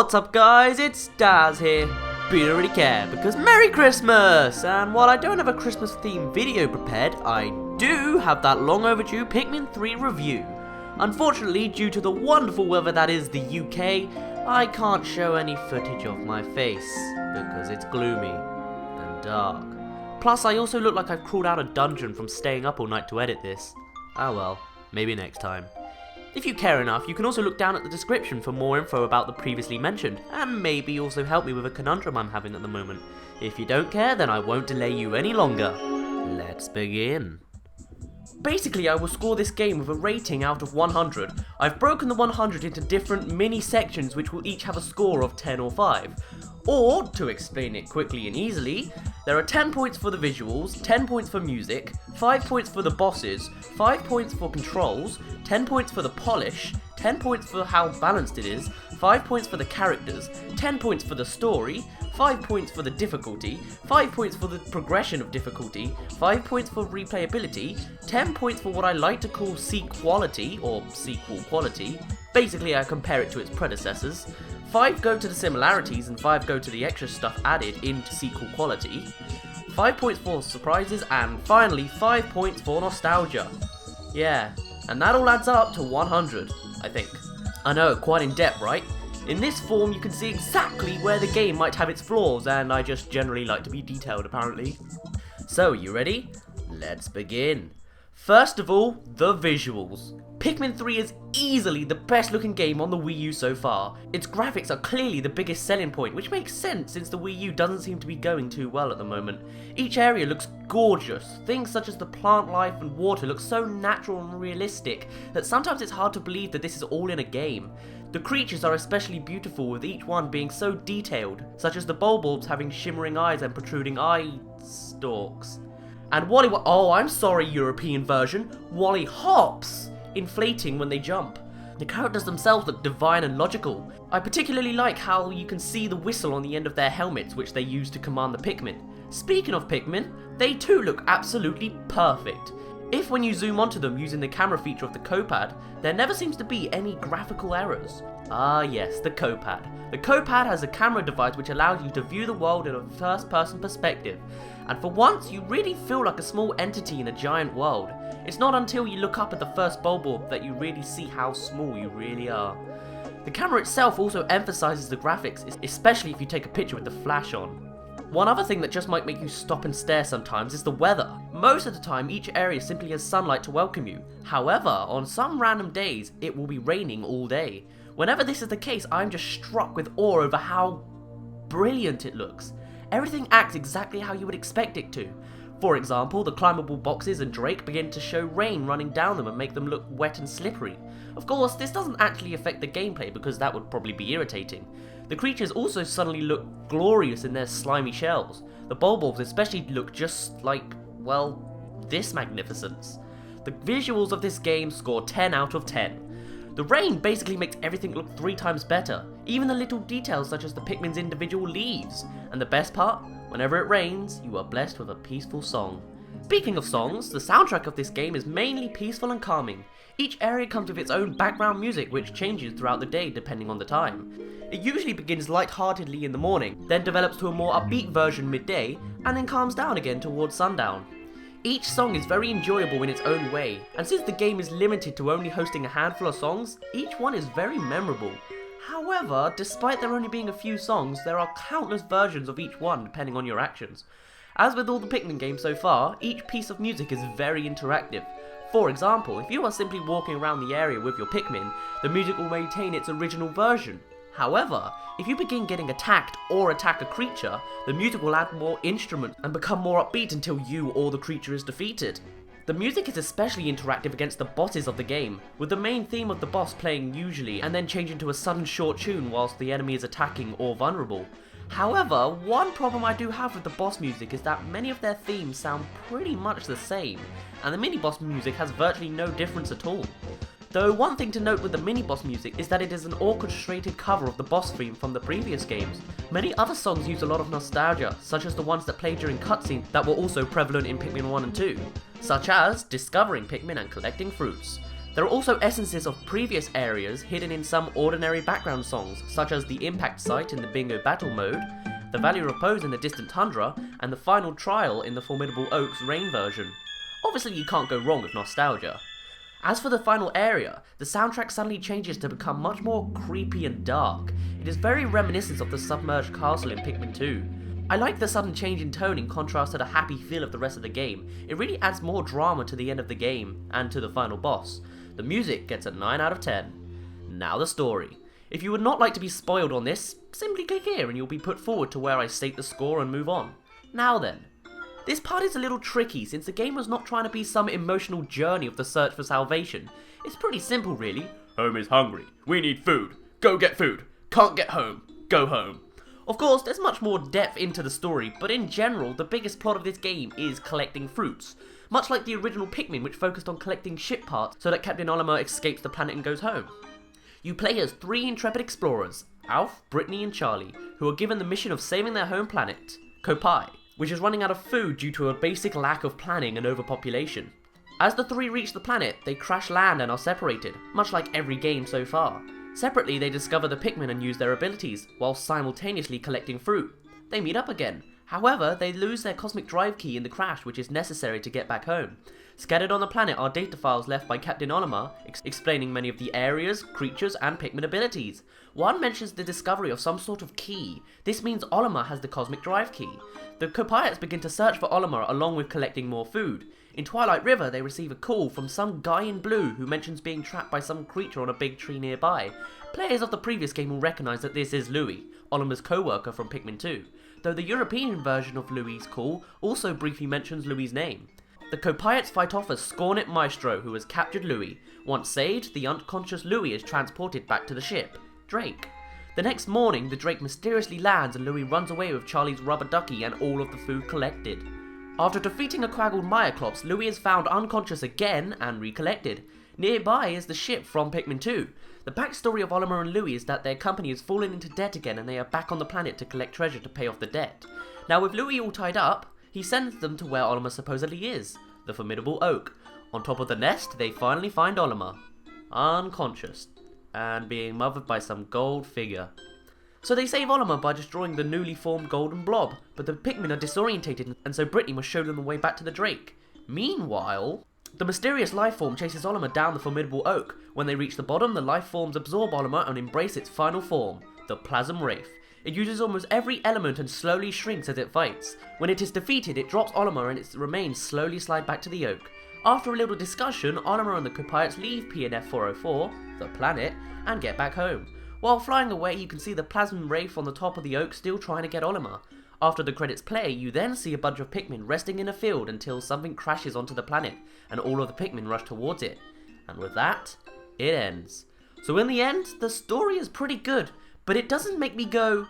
What's up guys, it's Daz here, but you don't really care because Merry Christmas! And while I don't have a Christmas themed video prepared, I do have that long overdue Pikmin 3 review. Unfortunately, due to the wonderful weather that is the UK, I can't show any footage of my face because it's gloomy and dark. Plus I also look like I've crawled out a dungeon from staying up all night to edit this. Oh well, maybe next time. If you care enough, you can also look down at the description for more info about the previously mentioned, and maybe also help me with a conundrum I'm having at the moment. If you don't care, then I won't delay you any longer. Let's begin. Basically, I will score this game with a rating out of 100. I've broken the 100 into different mini sections which will each have a score of 10 or 5. Or, to explain it quickly and easily, there are 10 points for the visuals, 10 points for music, 5 points for the bosses, 5 points for controls, 10 points for the polish, 10 points for how balanced it is, 5 points for the characters, 10 points for the story, 5 points for the difficulty, 5 points for the progression of difficulty, 5 points for replayability, 10 points for what I like to call sequality, or sequel quality. Basically I compare it to its predecessors. 5 go to the similarities and 5 go to the extra stuff added into sequel quality. 5 points for surprises, and finally 5 points for nostalgia. Yeah, and that all adds up to 100, I think. I know, quite in depth, right? In this form you can see exactly where the game might have its flaws, and I just generally like to be detailed apparently. So, you ready? Let's begin. First of all, the visuals. Pikmin 3 is easily the best looking game on the Wii U so far. Its graphics are clearly the biggest selling point, which makes sense since the Wii U doesn't seem to be going too well at the moment. Each area looks gorgeous. Things such as the plant life and water look so natural and realistic that sometimes it's hard to believe that this is all in a game. The creatures are especially beautiful, with each one being so detailed, such as the bulbs having shimmering eyes and protruding eye stalks. And oh, I'm sorry, European version, Wally hops, inflating when they jump. The characters themselves look divine and logical. I particularly like how you can see the whistle on the end of their helmets, which they use to command the Pikmin. Speaking of Pikmin, they too look absolutely perfect. If when you zoom onto them using the camera feature of the Copad, there never seems to be any graphical errors. Ah yes, the Copad. The Copad has a camera device which allows you to view the world in a first-person perspective, and for once you really feel like a small entity in a giant world. It's not until you look up at the first bulb that you really see how small you really are. The camera itself also emphasizes the graphics, especially if you take a picture with the flash on. One other thing that just might make you stop and stare sometimes is the weather. Most of the time each area simply has sunlight to welcome you. However, on some random days it will be raining all day. Whenever this is the case, I'm just struck with awe over how brilliant it looks. Everything acts exactly how you would expect it to. For example, the climbable boxes and Drake begin to show rain running down them and make them look wet and slippery. Of course, this doesn't actually affect the gameplay because that would probably be irritating. The creatures also suddenly look glorious in their slimy shells. The bulbs especially look just like, well, this magnificence. The visuals of this game score 10 out of 10. The rain basically makes everything look 3 times better, even the little details such as the Pikmin's individual leaves. And the best part? Whenever it rains, you are blessed with a peaceful song. Speaking of songs, the soundtrack of this game is mainly peaceful and calming. Each area comes with its own background music which changes throughout the day depending on the time. It usually begins light-heartedly in the morning, then develops to a more upbeat version midday, and then calms down again towards sundown. Each song is very enjoyable in its own way, and since the game is limited to only hosting a handful of songs, each one is very memorable. However, despite there only being a few songs, there are countless versions of each one depending on your actions. As with all the Pikmin games so far, each piece of music is very interactive. For example, if you are simply walking around the area with your Pikmin, the music will maintain its original version. However, if you begin getting attacked or attack a creature, the music will add more instruments and become more upbeat until you or the creature is defeated. The music is especially interactive against the bosses of the game, with the main theme of the boss playing usually and then changing to a sudden short tune whilst the enemy is attacking or vulnerable. However, one problem I do have with the boss music is that many of their themes sound pretty much the same, and the mini-boss music has virtually no difference at all. Though one thing to note with the mini-boss music is that it is an orchestrated cover of the boss theme from the previous games. Many other songs use a lot of nostalgia, such as the ones that play during cutscenes that were also prevalent in Pikmin 1 and 2, such as Discovering Pikmin and Collecting Fruits. There are also essences of previous areas hidden in some ordinary background songs, such as the impact site in the bingo battle mode, the Valley Repose in the distant tundra, and the final trial in the Formidable Oaks rain version. Obviously you can't go wrong with nostalgia. As for the final area, the soundtrack suddenly changes to become much more creepy and dark. It is very reminiscent of the submerged castle in Pikmin 2. I like the sudden change in tone in contrast to the happy feel of the rest of the game. It really adds more drama to the end of the game and to the final boss. The music gets a 9 out of 10. Now the story. If you would not like to be spoiled on this, simply click here and you'll be put forward to where I state the score and move on. Now then. This part is a little tricky since the game was not trying to be some emotional journey of the search for salvation. It's pretty simple really. Home is hungry. We need food. Go get food. Can't get home. Go home. Of course, there's much more depth into the story, but in general, the biggest plot of this game is collecting fruits. Much like the original Pikmin, which focused on collecting ship parts so that Captain Olimar escapes the planet and goes home. You play as 3 intrepid explorers, Alf, Brittany and Charlie, who are given the mission of saving their home planet, Kopai, which is running out of food due to a basic lack of planning and overpopulation. As the 3 reach the planet, they crash land and are separated, much like every game so far. Separately, they discover the Pikmin and use their abilities, while simultaneously collecting fruit. They meet up again. However, they lose their cosmic drive key in the crash, which is necessary to get back home. Scattered on the planet are data files left by Captain Olimar, explaining many of the areas, creatures, and Pikmin abilities. One mentions the discovery of some sort of key. This means Olimar has the cosmic drive key. The Kopaites begin to search for Olimar along with collecting more food. In Twilight River, they receive a call from some guy in blue who mentions being trapped by some creature on a big tree nearby. Players of the previous game will recognise that this is Louis, Olimar's co-worker from Pikmin 2, though the European version of Louis' call also briefly mentions Louis' name. The Kopaites fight off a Scornet Maestro who has captured Louis. Once saved, the unconscious Louis is transported back to the ship, Drake. The next morning, the Drake mysteriously lands and Louis runs away with Charlie's rubber ducky and all of the food collected. After defeating a quaggled Myoclops, Louis is found unconscious again and recollected. Nearby is the ship from Pikmin 2. The backstory of Olimar and Louis is that their company has fallen into debt again and they are back on the planet to collect treasure to pay off the debt. Now with Louis all tied up, he sends them to where Olimar supposedly is, the Formidable Oak. On top of the nest, they finally find Olimar, unconscious, and being mothered by some gold figure. So they save Olimar by destroying the newly formed golden blob, but the Pikmin are disorientated and so Brittany must show them the way back to the Drake. Meanwhile, the mysterious life form chases Olimar down the Formidable Oak. When they reach the bottom, the life forms absorb Olimar and embrace its final form, the Plasm Wraith. It uses almost every element and slowly shrinks as it fights. When it is defeated, it drops Olimar and its remains slowly slide back to the Oak. After a little discussion, Olimar and the Kopaites leave PNF 404, the planet, and get back home. While flying away, you can see the Plasm Wraith on the top of the Oak still trying to get Olimar. After the credits play, you then see a bunch of Pikmin resting in a field until something crashes onto the planet, and all of the Pikmin rush towards it. And with that, it ends. So in the end, the story is pretty good, but it doesn't make me go...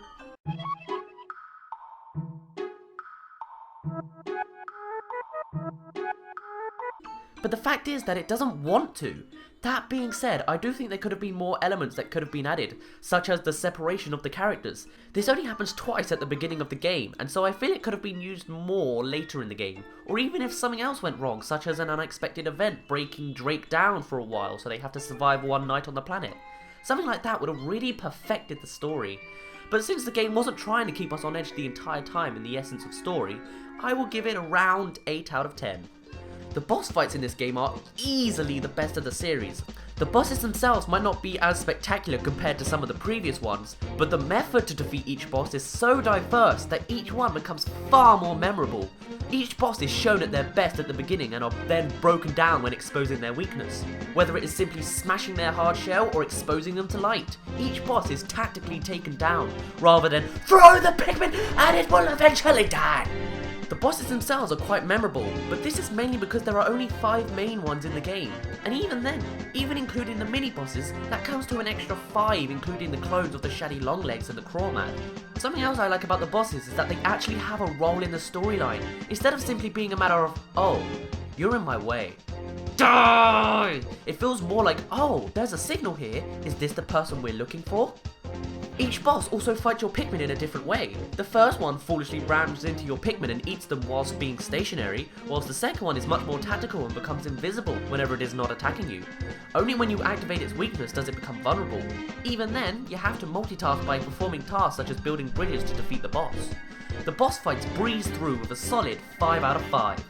But the fact is that it doesn't want to. That being said, I do think there could have been more elements that could have been added, such as the separation of the characters. This only happens twice at the beginning of the game, and so I feel it could have been used more later in the game, or even if something else went wrong, such as an unexpected event breaking Drake down for a while so they have to survive one night on the planet. Something like that would have really perfected the story. But since the game wasn't trying to keep us on edge the entire time in the essence of story, I will give it around 8 out of 10. The boss fights in this game are easily the best of the series. The bosses themselves might not be as spectacular compared to some of the previous ones, but the method to defeat each boss is so diverse that each one becomes far more memorable. Each boss is shown at their best at the beginning and are then broken down when exposing their weakness. Whether it is simply smashing their hard shell or exposing them to light, each boss is tactically taken down, rather than throw the Pikmin and it will eventually die. The bosses themselves are quite memorable, but this is mainly because there are only 5 main ones in the game, and even then, even including the mini-bosses, that comes to an extra 5 including the clones of the Shaddy Longlegs and the Crawman. Something else I like about the bosses is that they actually have a role in the storyline, instead of simply being a matter of, oh, you're in my way. Die! It feels more like, oh, there's a signal here, is this the person we're looking for? Each boss also fights your Pikmin in a different way. The first one foolishly rams into your Pikmin and eats them whilst being stationary, whilst the second one is much more tactical and becomes invisible whenever it is not attacking you. Only when you activate its weakness does it become vulnerable. Even then, you have to multitask by performing tasks such as building bridges to defeat the boss. The boss fights breeze through with a solid 5 out of 5.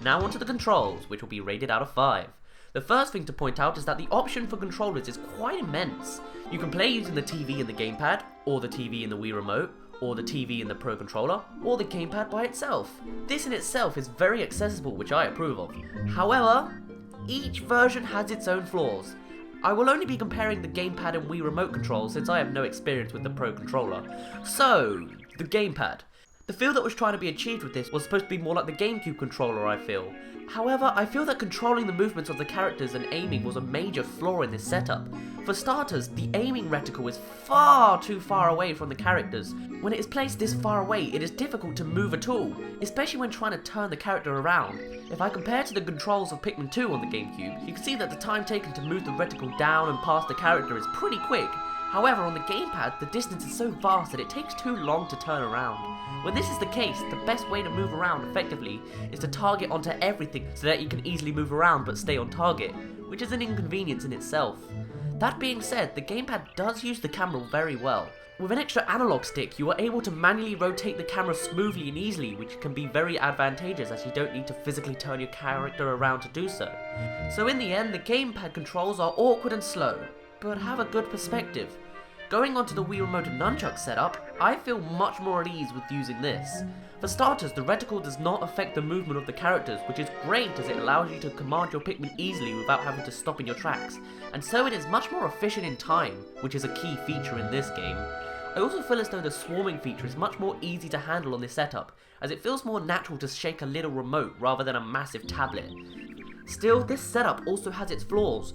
Now onto the controls, which will be rated out of 5. The first thing to point out is that the option for controllers is quite immense. You can play using the TV and the gamepad, or the TV and the Wii Remote, or the TV and the Pro Controller, or the gamepad by itself. This in itself is very accessible, which I approve of. However, each version has its own flaws. I will only be comparing the gamepad and Wii Remote controls since I have no experience with the Pro Controller. So, the gamepad. The feel that was trying to be achieved with this was supposed to be more like the GameCube controller, I feel. However, I feel that controlling the movements of the characters and aiming was a major flaw in this setup. For starters, the aiming reticle is far too far away from the characters. When it is placed this far away, it is difficult to move at all, especially when trying to turn the character around. If I compare to the controls of Pikmin 2 on the GameCube, you can see that the time taken to move the reticle down and past the character is pretty quick. However, on the gamepad, the distance is so vast that it takes too long to turn around. When this is the case, the best way to move around effectively is to target onto everything so that you can easily move around but stay on target, which is an inconvenience in itself. That being said, the gamepad does use the camera very well. With an extra analog stick, you are able to manually rotate the camera smoothly and easily, which can be very advantageous as you don't need to physically turn your character around to do so. So in the end, the gamepad controls are awkward and slow, but have a good perspective. Going onto the Wii Remote and Nunchuck setup, I feel much more at ease with using this. For starters, the reticle does not affect the movement of the characters, which is great as it allows you to command your Pikmin easily without having to stop in your tracks, and so it is much more efficient in time, which is a key feature in this game. I also feel as though the swarming feature is much more easy to handle on this setup, as it feels more natural to shake a little remote rather than a massive tablet. Still, this setup also has its flaws.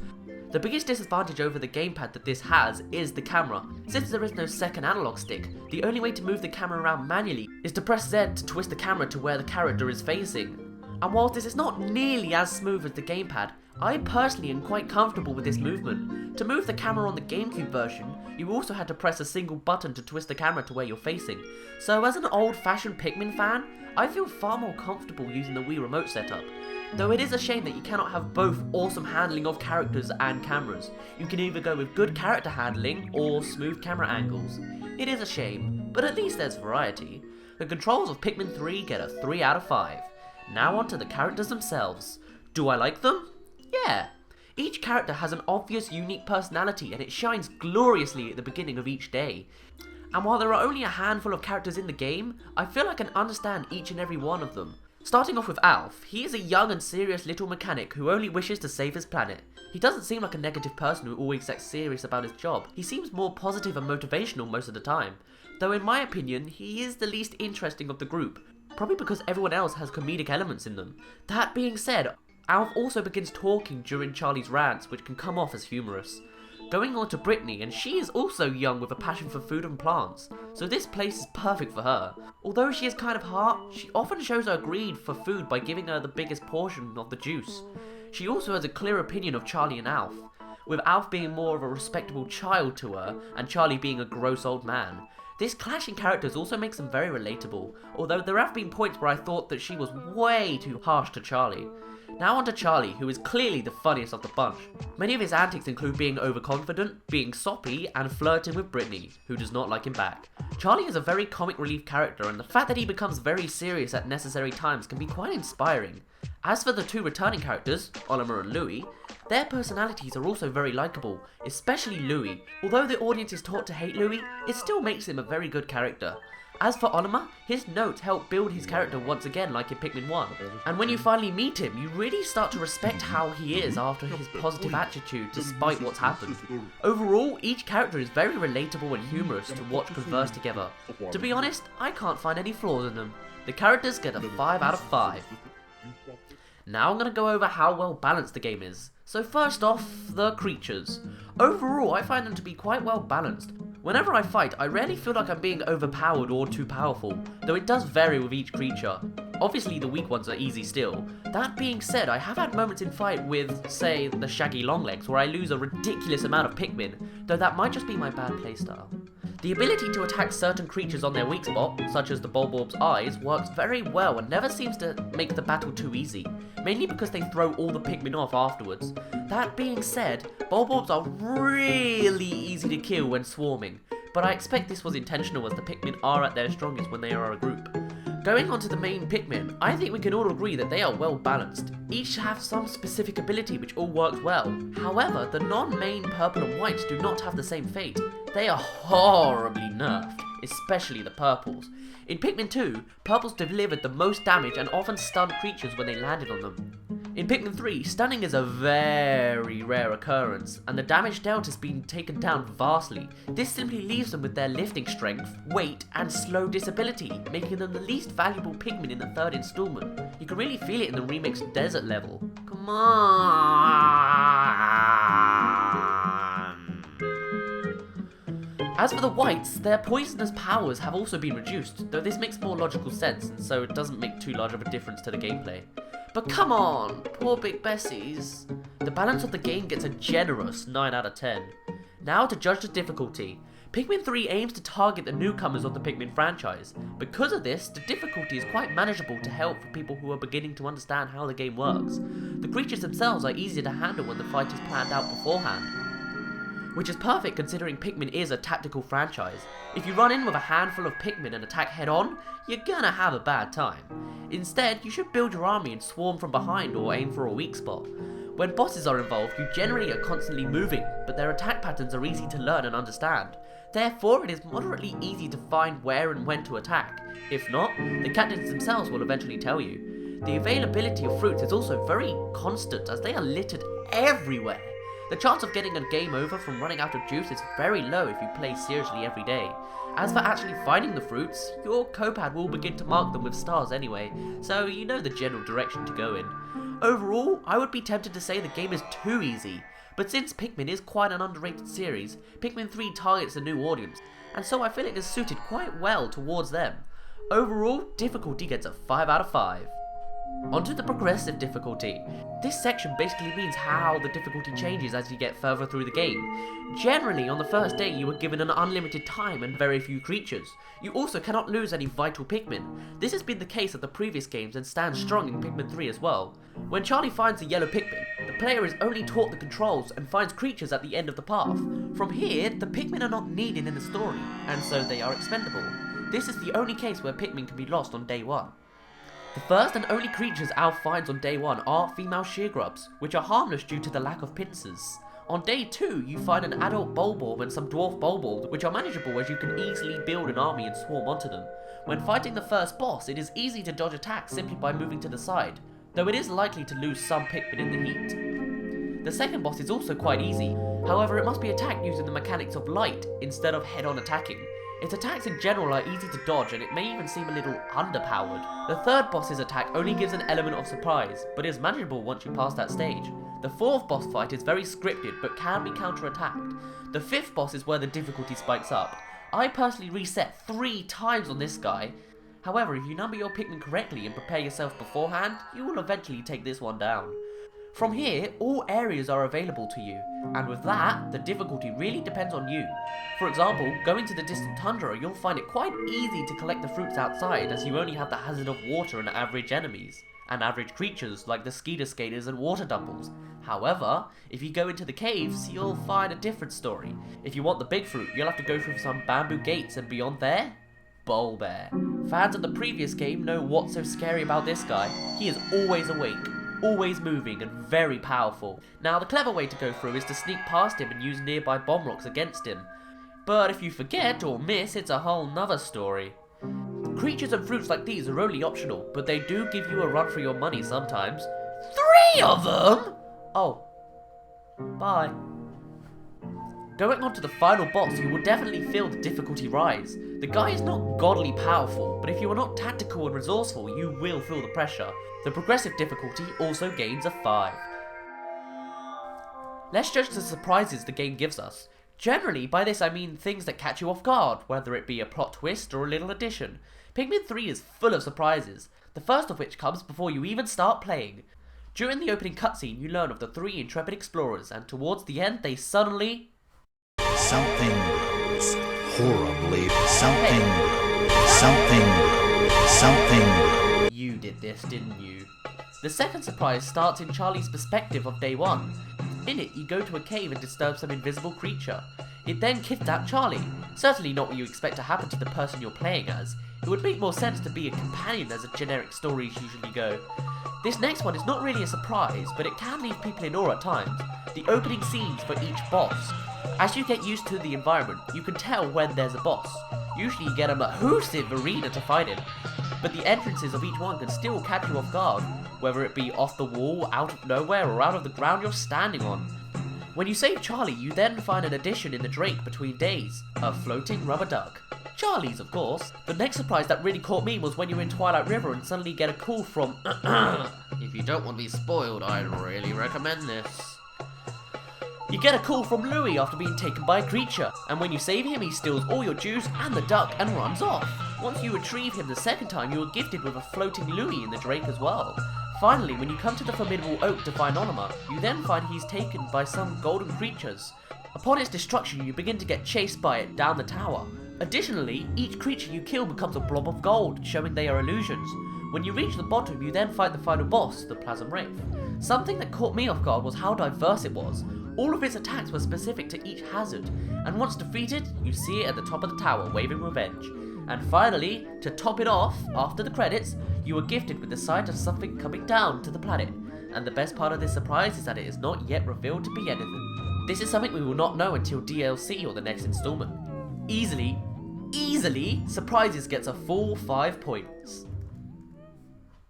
The biggest disadvantage over the gamepad that this has is the camera. Since there is no second analog stick, the only way to move the camera around manually is to press Z to twist the camera to where the character is facing. And whilst this is not nearly as smooth as the gamepad, I personally am quite comfortable with this movement. To move the camera on the GameCube version, you also had to press a single button to twist the camera to where you're facing. So as an old-fashioned Pikmin fan, I feel far more comfortable using the Wii Remote setup. Though it is a shame that you cannot have both awesome handling of characters and cameras. You can either go with good character handling or smooth camera angles. It is a shame, but at least there's variety. The controls of Pikmin 3 get a 3 out of 5. Now onto the characters themselves. Do I like them? Yeah. Each character has an obvious unique personality and it shines gloriously at the beginning of each day. And while there are only a handful of characters in the game, I feel I can understand each and every one of them. Starting off with Alf, he is a young and serious little mechanic who only wishes to save his planet. He doesn't seem like a negative person who always acts serious about his job. He seems more positive and motivational most of the time. Though in my opinion, he is the least interesting of the group, probably because everyone else has comedic elements in them. That being said, Alf also begins talking during Charlie's rants, which can come off as humorous. Going on to Brittany, and she is also young with a passion for food and plants, so this place is perfect for her. Although she is kind of hard, she often shows her greed for food by giving her the biggest portion of the juice. She also has a clear opinion of Charlie and Alf, with Alf being more of a respectable child to her, and Charlie being a gross old man. This clash in characters also makes them very relatable, although there have been points where I thought that she was way too harsh to Charlie. Now on to Charlie, who is clearly the funniest of the bunch. Many of his antics include being overconfident, being soppy, and flirting with Brittany, who does not him back. Charlie is a very comic relief character, and the fact that he becomes very serious at necessary times can be quite inspiring. As for the two returning characters, Olimar and Louie, their personalities are also very likeable, especially Louie. Although the audience is taught to hate Louie, it still makes him a very good character. As for Olimar, his notes help build his character once again like in Pikmin 1, and when you finally meet him, you really start to respect how he is after his positive attitude despite what's happened. Overall, each character is very relatable and humorous to watch converse together. To be honest, I can't find any flaws in them. The characters get a 5 out of 5. Now I'm going to go over how well balanced the game is. So first off, the creatures. Overall, I find them to be quite well balanced. Whenever I fight, I rarely feel like I'm being overpowered or too powerful, though it does vary with each creature. Obviously the weak ones are easy still. That being said, I have had moments in fight with, say, the shaggy longlegs where I lose a ridiculous amount of Pikmin, though that might just be my bad playstyle. The ability to attack certain creatures on their weak spot, such as the Bulborb's eyes, works very well and never seems to make the battle too easy, mainly because they throw all the Pikmin off afterwards. That being said, Bulborbs are really easy to kill when swarming, but I expect this was intentional as the Pikmin are at their strongest when they are a group. Going on to the main Pikmin, I think we can all agree that they are well balanced. Each have some specific ability which all works well. However, the non-main purple and whites do not have the same fate. They are horribly nerfed, especially the purples. In Pikmin 2, purples delivered the most damage and often stunned creatures when they landed on them. In Pikmin 3, stunning is a very rare occurrence, and the damage dealt has been taken down vastly. This simply leaves them with their lifting strength, weight, and slow disability, making them the least valuable Pikmin in the third installment. You can really feel it in the remixed desert level. Come on! As for the whites, their poisonous powers have also been reduced, though this makes more logical sense, and so it doesn't make too large of a difference to the gameplay. But come on, poor Big Bessies. The balance of the game gets a generous 9 out of 10. Now to judge the difficulty. Pikmin 3 aims to target the newcomers of the Pikmin franchise. Because of this, the difficulty is quite manageable to help for people who are beginning to understand how the game works. The creatures themselves are easier to handle when the fight is planned out beforehand, which is perfect considering Pikmin is a tactical franchise. If you run in with a handful of Pikmin and attack head on, you're gonna have a bad time. Instead, you should build your army and swarm from behind or aim for a weak spot. When bosses are involved, you generally are constantly moving, but their attack patterns are easy to learn and understand. Therefore, it is moderately easy to find where and when to attack. If not, the captains themselves will eventually tell you. The availability of fruits is also very constant as they are littered everywhere. The chance of getting a game over from running out of juice is very low if you play seriously every day. As for actually finding the fruits, your co-pad will begin to mark them with stars anyway, so you know the general direction to go in. Overall, I would be tempted to say the game is too easy, but since Pikmin is quite an underrated series, Pikmin 3 targets a new audience, and so I feel it is suited quite well towards them. Overall, difficulty gets a 5 out of 5. Onto the progressive difficulty. This section basically means how the difficulty changes as you get further through the game. Generally, on the first day you are given an unlimited time and very few creatures. You also cannot lose any vital Pikmin. This has been the case of the previous games and stands strong in Pikmin 3 as well. When Charlie finds a yellow Pikmin, the player is only taught the controls and finds creatures at the end of the path. From here, the Pikmin are not needed in the story, and so they are expendable. This is the only case where Pikmin can be lost on day 1. The first and only creatures Alf finds on day 1 are female sheargrubs, which are harmless due to the lack of pincers. On day 2, you find an adult Bulborb and some dwarf Bulborbs, which are manageable as you can easily build an army and swarm onto them. When fighting the first boss, it is easy to dodge attacks simply by moving to the side, though it is likely to lose some Pikmin in the heat. The second boss is also quite easy, however it must be attacked using the mechanics of light instead of head-on attacking. Its attacks in general are easy to dodge and it may even seem a little underpowered. The third boss's attack only gives an element of surprise, but is manageable once you pass that stage. The fourth boss fight is very scripted but can be counter-attacked. The fifth boss is where the difficulty spikes up. I personally reset 3 times on this guy. However, if you number your Pikmin correctly and prepare yourself beforehand, you will eventually take this one down. From here, all areas are available to you, and with that, the difficulty really depends on you. For example, going to the distant tundra, you'll find it quite easy to collect the fruits outside as you only have the hazard of water and average enemies, and average creatures like the skeeter skaters and water dumbles. However, if you go into the caves, you'll find a different story. If you want the big fruit, you'll have to go through some bamboo gates, and beyond there, Bulbear. Fans of the previous game know what's so scary about this guy. He is always awake, always moving, and very powerful. Now, the clever way to go through is to sneak past him and use nearby bomb rocks against him. But if you forget or miss, it's a whole nother story. Creatures and fruits like these are only optional, but they do give you a run for your money sometimes. 3 of them?! Oh. Bye. Going on to the final boss, you will definitely feel the difficulty rise. The guy is not godly powerful, but if you are not tactical and resourceful, you will feel the pressure. The progressive difficulty also gains a 5. Let's judge the surprises the game gives us. Generally, by this I mean things that catch you off guard, whether it be a plot twist or a little addition. Pikmin 3 is full of surprises, the first of which comes before you even start playing. During the opening cutscene, you learn of the 3 intrepid explorers, and towards the end they suddenly... Something grows horribly something. You did this, didn't you? The second surprise starts in Charlie's perspective of day one. In it, you go to a cave and disturb some invisible creature. It then kidnaps Charlie. Certainly not what you expect to happen to the person you're playing as. It would make more sense to be a companion as a generic stories usually go. This next one is not really a surprise, but it can leave people in awe at times. The opening scenes for each boss. As you get used to the environment, you can tell when there's a boss. Usually you get a massive arena to fight in, but the entrances of each one can still catch you off guard, whether it be off the wall, out of nowhere, or out of the ground you're standing on. When you save Charlie, you then find an addition in the Drake between days, a floating rubber duck. Charlie's, of course. The next surprise that really caught me was when you're in Twilight River and suddenly get a call from If you don't want to be spoiled, I'd really recommend this. You get a call from Louis after being taken by a creature, and when you save him, he steals all your juice and the duck and runs off. Once you retrieve him the second time, you are gifted with a floating Louis in the Drake as well. Finally, when you come to the formidable oak to find Onoma, you then find he's taken by some golden creatures. Upon its destruction, you begin to get chased by it down the tower. Additionally, each creature you kill becomes a blob of gold, showing they are illusions. When you reach the bottom, you then fight the final boss, the Plasm Wraith. Something that caught me off guard was how diverse it was. All of its attacks were specific to each hazard, and once defeated, you see it at the top of the tower, waving revenge. And finally, to top it off, after the credits, you are gifted with the sight of something coming down to the planet. And the best part of this surprise is that it is not yet revealed to be anything. This is something we will not know until DLC or the next installment. Easily, Surprises gets a full 5 points.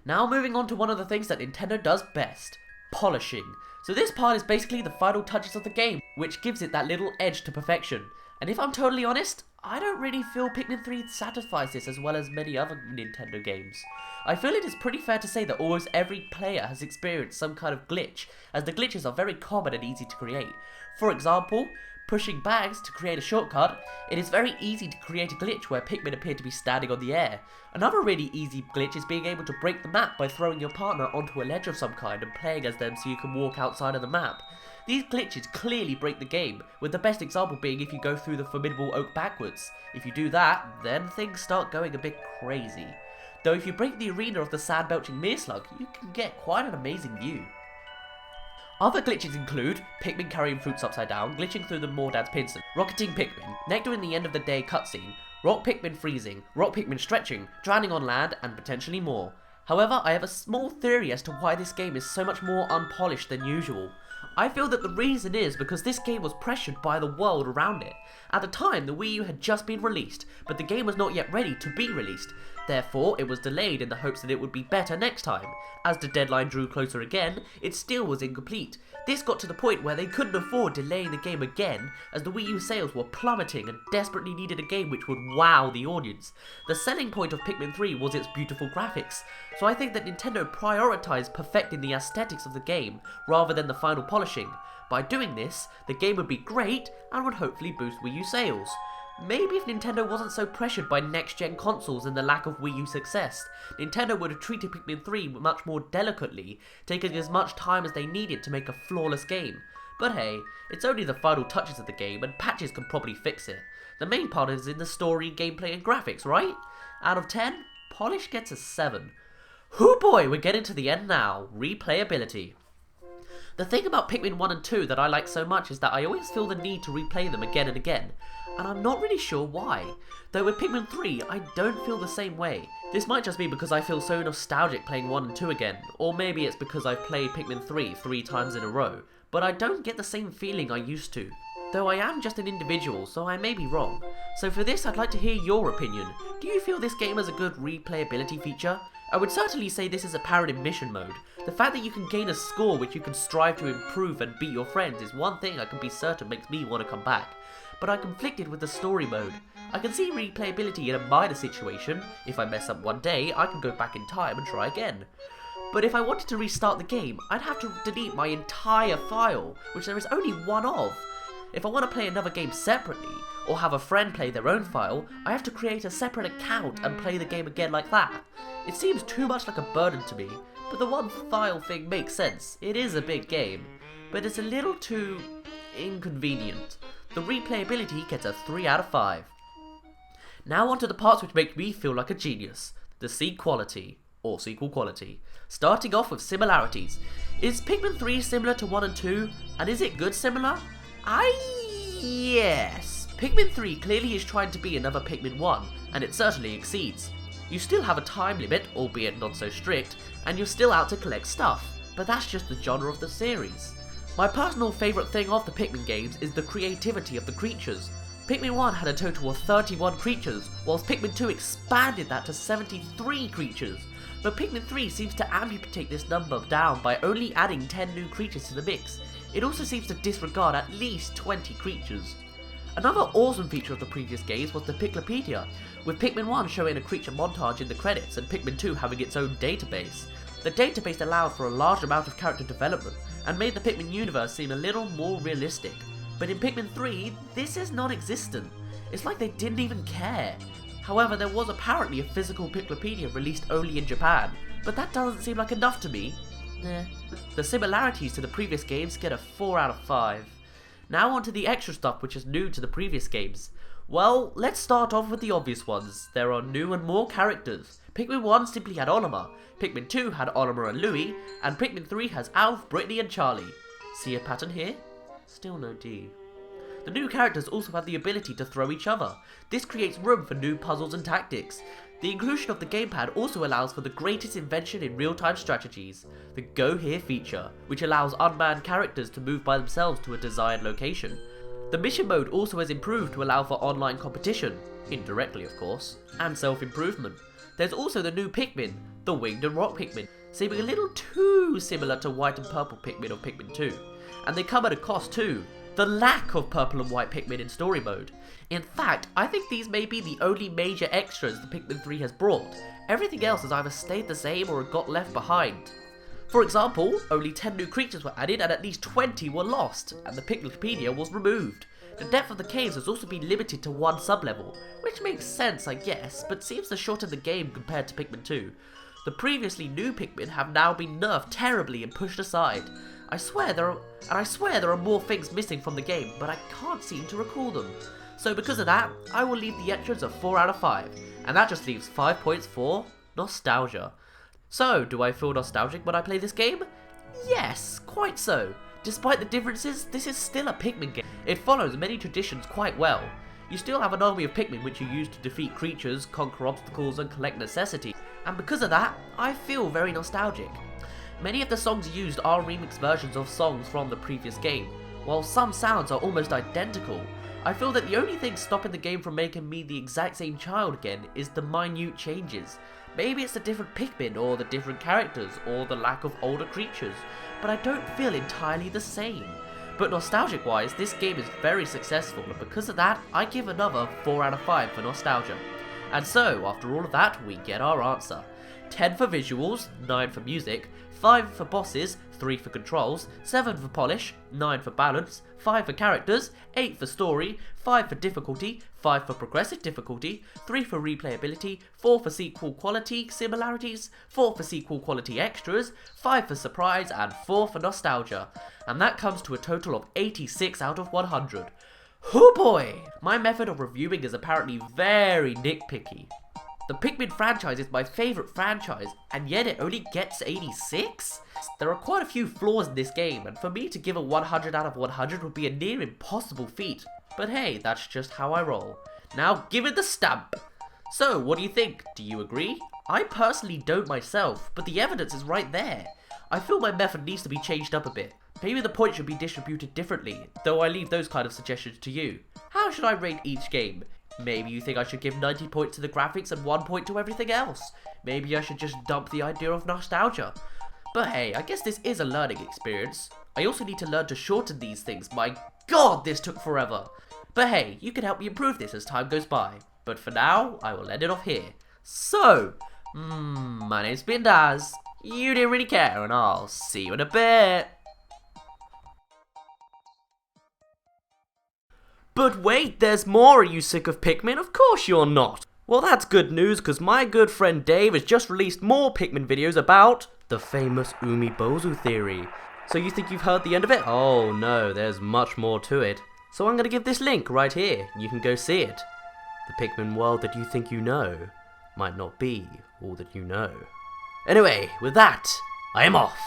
Now moving on to one of the things that Nintendo does best, polishing. So this part is basically the final touches of the game, which gives it that little edge to perfection. And if I'm totally honest, I don't really feel Pikmin 3 satisfies this as well as many other Nintendo games. I feel it is pretty fair to say that almost every player has experienced some kind of glitch, as the glitches are very common and easy to create. For example, pushing bags to create a shortcut, it is very easy to create a glitch where Pikmin appear to be standing on the air. Another really easy glitch is being able to break the map by throwing your partner onto a ledge of some kind and playing as them so you can walk outside of the map. These glitches clearly break the game, with the best example being if you go through the formidable oak backwards. If you do that, then things start going a bit crazy. Though if you break the arena of the sand-belching Meerslug, you can get quite an amazing view. Other glitches include Pikmin carrying fruits upside down, glitching through the Mordad's pincer, rocketing Pikmin, Nectar in the end of the day cutscene, rock Pikmin freezing, rock Pikmin stretching, drowning on land, and potentially more. However, I have a small theory as to why this game is so much more unpolished than usual. I feel that the reason is because this game was pressured by the world around it. At the time, the Wii U had just been released, but the game was not yet ready to be released. Therefore, it was delayed in the hopes that it would be better next time. As the deadline drew closer again, it still was incomplete. This got to the point where they couldn't afford delaying the game again, as the Wii U sales were plummeting and desperately needed a game which would wow the audience. The selling point of Pikmin 3 was its beautiful graphics, so I think that Nintendo prioritized perfecting the aesthetics of the game rather than the final polishing. By doing this, the game would be great and would hopefully boost Wii U sales. Maybe if Nintendo wasn't so pressured by next-gen consoles and the lack of Wii U success, Nintendo would have treated Pikmin 3 much more delicately, taking as much time as they needed to make a flawless game. But hey, it's only the final touches of the game and patches can probably fix it. The main part is in the story, gameplay and graphics, right? Out of 10, polish gets a 7. Hoo boy, we're getting to the end now, replayability. The thing about Pikmin 1 and 2 that I like so much is that I always feel the need to replay them again and again, and I'm not really sure why. Though with Pikmin 3, I don't feel the same way. This might just be because I feel so nostalgic playing 1 and 2 again, or maybe it's because I've played Pikmin 3 3 times in a row, but I don't get the same feeling I used to. Though I am just an individual, so I may be wrong. So for this, I'd like to hear your opinion. Do you feel this game has a good replayability feature? I would certainly say this is apparent in mission mode. The fact that you can gain a score which you can strive to improve and beat your friends is one thing I can be certain makes me want to come back. But I'm conflicted with the story mode. I can see replayability in a minor situation. If I mess up one day, I can go back in time and try again. But if I wanted to restart the game, I'd have to delete my entire file, which there is only one of. If I want to play another game separately, or have a friend play their own file, I have to create a separate account and play the game again like that. It seems too much like a burden to me, but the one file thing makes sense. It is a big game, but it's a little too inconvenient. The replayability gets a 3 out of 5. Now on to the parts which make me feel like a genius. The sequality, or sequel quality. Starting off with similarities. Is Pikmin 3 similar to 1 and 2? And is it good similar? Yes. Pikmin 3 clearly is trying to be another Pikmin 1, and it certainly exceeds. You still have a time limit, albeit not so strict, and you're still out to collect stuff, but that's just the genre of the series. My personal favourite thing of the Pikmin games is the creativity of the creatures. Pikmin 1 had a total of 31 creatures, whilst Pikmin 2 expanded that to 73 creatures. But Pikmin 3 seems to amputate this number down by only adding 10 new creatures to the mix. It also seems to disregard at least 20 creatures. Another awesome feature of the previous games was the Replayability, with Pikmin 1 showing a creature montage in the credits and Pikmin 2 having its own database. The database allowed for a large amount of character development and made the Pikmin universe seem a little more realistic. But in Pikmin 3, this is non-existent. It's like they didn't even care. However, there was apparently a physical Piklopedia released only in Japan, but that doesn't seem like enough to me. The similarities to the previous games get a 4 out of 5. Now on to the extra stuff which is new to the previous games. Well, let's start off with the obvious ones. There are new and more characters. Pikmin 1 simply had Olimar, Pikmin 2 had Olimar and Louie, and Pikmin 3 has Alf, Brittany and Charlie. See a pattern here? Still no D. The new characters also have the ability to throw each other. This creates room for new puzzles and tactics. The inclusion of the gamepad also allows for the greatest invention in real-time strategies, the Go Here feature, which allows unmanned characters to move by themselves to a desired location. The mission mode also has improved to allow for online competition, indirectly of course, and self-improvement. There's also the new Pikmin, the Winged and Rock Pikmin, seeming a little too similar to White and Purple Pikmin of Pikmin 2. And they come at a cost too. The lack of Purple and White Pikmin in story mode. In fact, I think these may be the only major extras the Pikmin 3 has brought. Everything else has either stayed the same or got left behind. For example, only 10 new creatures were added and at least 20 were lost, and the Piklopedia was removed. The depth of the caves has also been limited to 1 sub-level, which makes sense I guess, but seems to shorten the game compared to Pikmin 2. The previously new Pikmin have now been nerfed terribly and pushed aside. I swear there are more things missing from the game, but I can't seem to recall them. So because of that, I will leave the extras a 4 out of 5, and that just leaves 5 points for nostalgia. So, do I feel nostalgic when I play this game? Yes, quite so. Despite the differences, this is still a Pikmin game. It follows many traditions quite well. You still have an army of Pikmin which you use to defeat creatures, conquer obstacles and collect necessities, and because of that, I feel very nostalgic. Many of the songs used are remix versions of songs from the previous game, while some sounds are almost identical. I feel that the only thing stopping the game from making me the exact same child again is the minute changes. Maybe it's the different Pikmin, or the different characters, or the lack of older creatures, but I don't feel entirely the same. But nostalgic wise, this game is very successful, and because of that, I give another 4 out of 5 for nostalgia. And so, after all of that, we get our answer. 10 for visuals, 9 for music, 5 for bosses, 3 for controls, 7 for polish, 9 for balance, 5 for characters, 8 for story, 5 for difficulty, 5 for progressive difficulty, 3 for replayability, 4 for sequel quality similarities, 4 for sequel quality extras, 5 for surprise, and 4 for nostalgia. And that comes to a total of 86 out of 100. Oh boy! My method of reviewing is apparently very nitpicky. The Pikmin franchise is my favourite franchise, and yet it only gets 86? There are quite a few flaws in this game, and for me to give a 100 out of 100 would be a near impossible feat. But hey, that's just how I roll. Now give it the stamp! So, what do you think? Do you agree? I personally don't myself, but the evidence is right there. I feel my method needs to be changed up a bit. Maybe the points should be distributed differently, though I leave those kind of suggestions to you. How should I rate each game? Maybe you think I should give 90 points to the graphics and 1 point to everything else. Maybe I should just dump the idea of nostalgia. But hey, I guess this is a learning experience. I also need to learn to shorten these things. My god, this took forever. But hey, you can help me improve this as time goes by. But for now, I will end it off here. So, my name's been Daz. You didn't really care, and I'll see you in a bit. But wait, there's more! Are you sick of Pikmin? Of course you're not! Well, that's good news, because my good friend Dave has just released more Pikmin videos about the famous Umibozu theory. So you think you've heard the end of it? Oh no, there's much more to it. So I'm going to give this link right here, you can go see it. the Pikmin world that you think you know might not be all that you know. Anyway, with that, I am off.